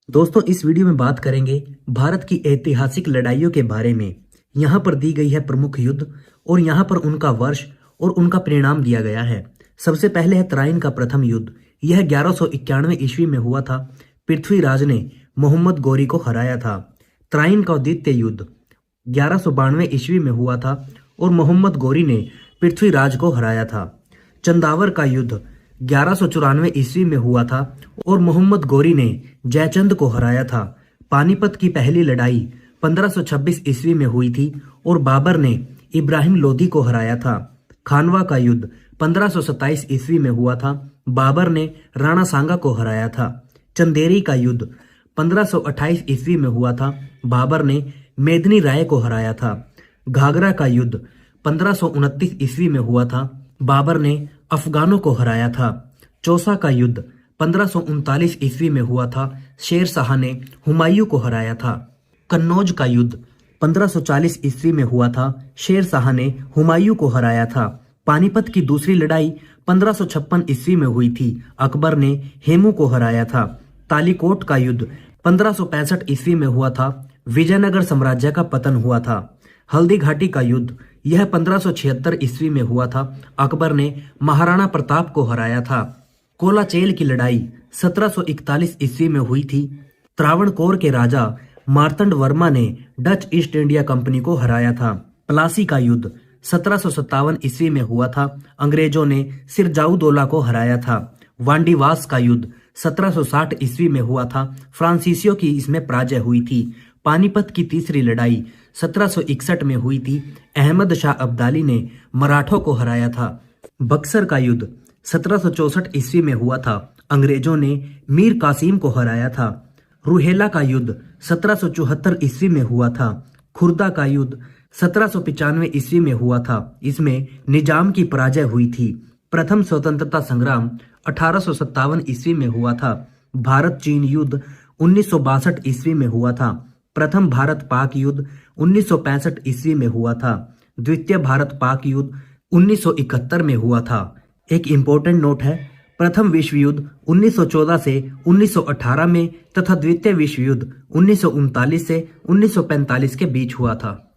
दोस्तों इस वीडियो में बात करेंगे भारत की ऐतिहासिक लड़ाइयों के बारे में। यहाँ पर दी गई है प्रमुख युद्ध और यहाँ पर उनका वर्ष और उनका परिणाम दिया गया है। सबसे पहले है तराइन का प्रथम युद्ध। यह 1191 ईस्वी में हुआ था। पृथ्वीराज ने मोहम्मद गौरी को हराया था। तराइन का द्वितीय युद्ध 1192 ईस्वी में हुआ था और मोहम्मद गौरी ने पृथ्वीराज को हराया था। चंदावर का युद्ध 1194 ईस्वी में हुआ था और मोहम्मद गौरी ने जयचंद को हराया था। पानीपत की पहली लड़ाई 1526 ईस्वी में हुई थी और बाबर ने इब्राहिम लोदी को हराया था। खानवा का युद्ध 1527 ईस्वी में हुआ था। बाबर ने राणा सांगा को हराया था। चंदेरी का युद्ध 1528 ईस्वी में हुआ था। बाबर ने मेदिनी राय को हराया था। घाघरा का युद्ध 1529 ईस्वी में हुआ था। बाबर ने अफगानों को हराया था। चौसा का युद्ध 1539 ईस्वी में हुआ था। शेर शाह ने हुमायूं को हराया था। कन्नौज का युद्ध 1540 ईस्वी में हुआ था। शेर शाह ने हुमायूं को हराया था। पानीपत की दूसरी लड़ाई 1556 ईस्वी में हुई थी। अकबर ने हेमू को हराया था। तालीकोट का युद्ध 1565 ईस्वी में हुआ था। विजयनगर साम्राज्य का पतन हुआ था। हल्दी घाटी का युद्ध यह 1576 ईस्वी में हुआ था। अकबर ने महाराणा प्रताप को हराया था। कोलाचेल की लड़ाई 1741 ईस्वी में हुई थी। त्रावणकोर के राजा मार्तंड वर्मा ने डच ईस्ट इंडिया कंपनी को हराया था। प्लासी का युद्ध 1757 ईस्वी में हुआ था। अंग्रेजों ने सिरजाउदौला को हराया था। वांडीवास का युद्ध 1760 ईस्वी में हुआ था। फ्रांसीसियों की इसमें पराजय हुई थी। पानीपत की तीसरी लड़ाई 1761 में हुई थी। अहमद शाह अब्दाली ने मराठों को हराया था। बक्सर का युद्ध 1764 ईस्वी में हुआ था। अंग्रेजों ने मीर कासिम को हराया था। रुहेला का युद्ध 1774 ईस्वी में हुआ था। खुर्दा का युद्ध 1795 ईस्वी में हुआ था। इसमें निजाम की पराजय हुई थी। प्रथम स्वतंत्रता संग्राम 1857 ईस्वी में हुआ था। भारत चीन युद्ध 1962 ईस्वी में हुआ था। प्रथम भारत पाक युद्ध 1965 ईस्वी में हुआ था। द्वितीय भारत पाक युद्ध 1971 में हुआ था। एक इम्पोर्टेंट नोट है, प्रथम विश्व युद्ध 1914 से 1918 में तथा द्वितीय विश्व युद्ध 1939 से 1945 के बीच हुआ था।